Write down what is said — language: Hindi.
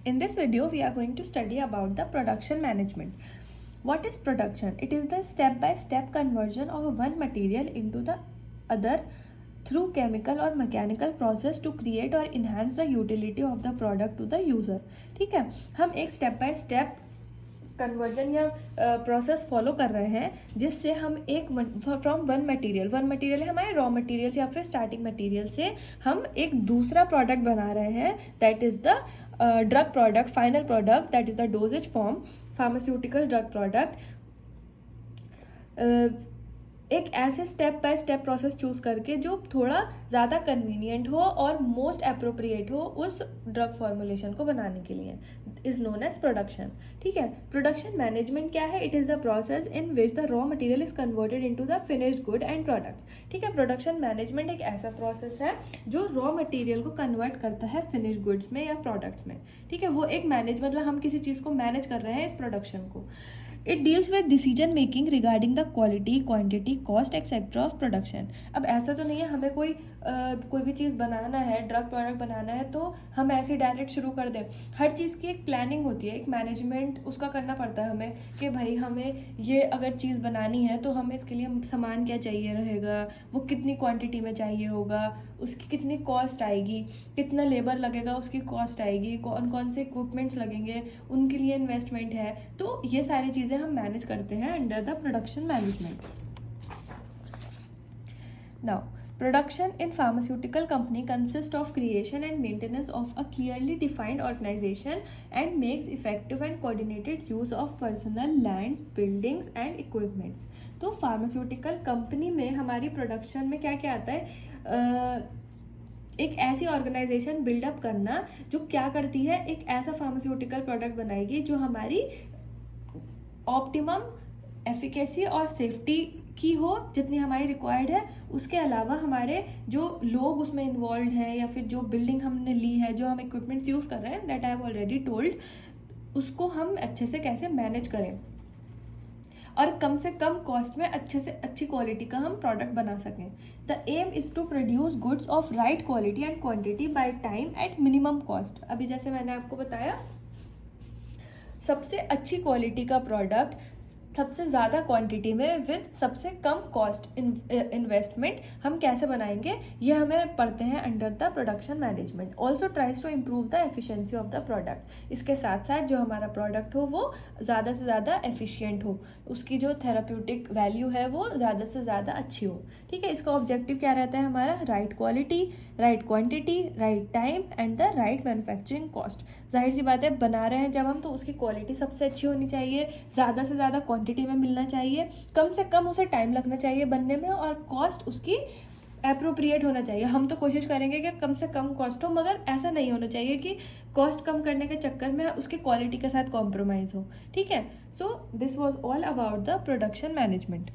In this video, we are going to study about the production management. What is production? It is the step-by-step conversion of one material into the other through chemical or mechanical process to create or enhance the utility of the product to the user. ठीक है, हम एक स्टेप बाय स्टेप कन्वर्जन या प्रोसेस फॉलो कर रहे हैं जिससे हम एक फ्रॉम वन मटेरियल है हमारे रॉ मटेरियल या फिर स्टार्टिंग मटेरियल से हम एक दूसरा प्रोडक्ट बना रहे हैं, that is the drug product, final product, that is the doses form, pharmaceutical drug product. एक ऐसे step by step process choose करके जो थोड़ा ज़्यादा कन्वीनियंट हो और मोस्ट अप्रोप्रिएट हो उस ड्रग फॉर्मुलेशन को बनाने के लिए, इज नोन एज प्रोडक्शन। ठीक है, प्रोडक्शन मैनेजमेंट क्या है? It is the process in which the raw material is converted into the finished good and products. ठीक है, प्रोडक्शन मैनेजमेंट एक ऐसा प्रोसेस है जो रॉ मटेरियल को कन्वर्ट करता है फिनिश्ड गुड्स में या प्रोडक्ट्स में। ठीक है, वो एक मैनेज मतलब हम किसी चीज़ को मैनेज कर रहे हैं इस प्रोडक्शन को। It deals with decision making regarding the quality, quantity, cost etcetera of production. अब ऐसा तो नहीं है हमें कोई भी चीज़ बनाना है, ड्रग प्रोडक्ट बनाना है तो हम ऐसे डायरेक्ट शुरू कर दें। हर चीज़ की एक प्लानिंग होती है, एक मैनेजमेंट उसका करना पड़ता है हमें कि भाई हमें ये अगर चीज़ बनानी है तो हमें इसके लिए सामान क्या चाहिए रहेगा, वो कितनी क्वांटिटी में चाहिए होगा, उसकी कितनी कॉस्ट आएगी, कितना लेबर लगेगा उसकी कॉस्ट आएगी, कौन कौन से इक्विपमेंट्स लगेंगे उनके लिए इन्वेस्टमेंट है। तो ये सारी चीज़ें हम मैनेज करते हैं under the production management. Now production in pharmaceutical company consists of creation and maintenance of a clearly defined organization and makes effective and coordinated use of personnel, lands, buildings and equipments। तो pharmaceutical company में हमारी production में क्या क्या आता है? एक ऐसी ऑर्गेनाइजेशन बिल्डअप करना जो क्या करती है, एक ऐसा फार्मास्यूटिकल प्रोडक्ट बनाएगी जो हमारी ऑप्टिमम एफिकेसी और सेफ्टी की हो जितनी हमारी रिक्वायर्ड है। उसके अलावा हमारे जो लोग उसमें इन्वॉल्व हैं या फिर जो बिल्डिंग हमने ली है, जो हम इक्विपमेंट यूज़ कर रहे हैं, that I have already told, उसको हम अच्छे से कैसे मैनेज करें और कम से कम कॉस्ट में अच्छे से अच्छी क्वालिटी का हम प्रोडक्ट बना सकें। The aim is to produce goods of right quality and quantity by time at minimum cost. अभी जैसे मैंने आपको बताया, सबसे अच्छी क्वालिटी का प्रोडक्ट सबसे ज़्यादा क्वांटिटी में विद सबसे कम कॉस्ट इन्वेस्टमेंट हम कैसे बनाएंगे, ये हमें पढ़ते हैं under the production management. Also tries to improve the efficiency of the product. इसके साथ साथ जो हमारा प्रोडक्ट हो वो ज़्यादा से ज़्यादा एफिशिएंट हो, उसकी जो थेराप्यूटिक वैल्यू है वो ज़्यादा से ज़्यादा अच्छी हो। ठीक है, इसका ऑब्जेक्टिव क्या रहता है हमारा? Right quality, right quantity, right time and the right manufacturing cost. जाहिर सी बात है, बना रहे हैं जब हम तो उसकी क्वालिटी सबसे अच्छी होनी चाहिए, ज़्यादा से ज़्यादा क्वांटिटी में मिलना चाहिए, कम से कम उसे टाइम लगना चाहिए बनने में और कॉस्ट उसकी एप्रोप्रिएट होना चाहिए। हम तो कोशिश करेंगे कि कम से कम कॉस्ट हो, मगर ऐसा नहीं होना चाहिए कि कॉस्ट कम करने के चक्कर में उसकी क्वालिटी के साथ कॉम्प्रोमाइज़ हो। ठीक है, so this was all about the production management.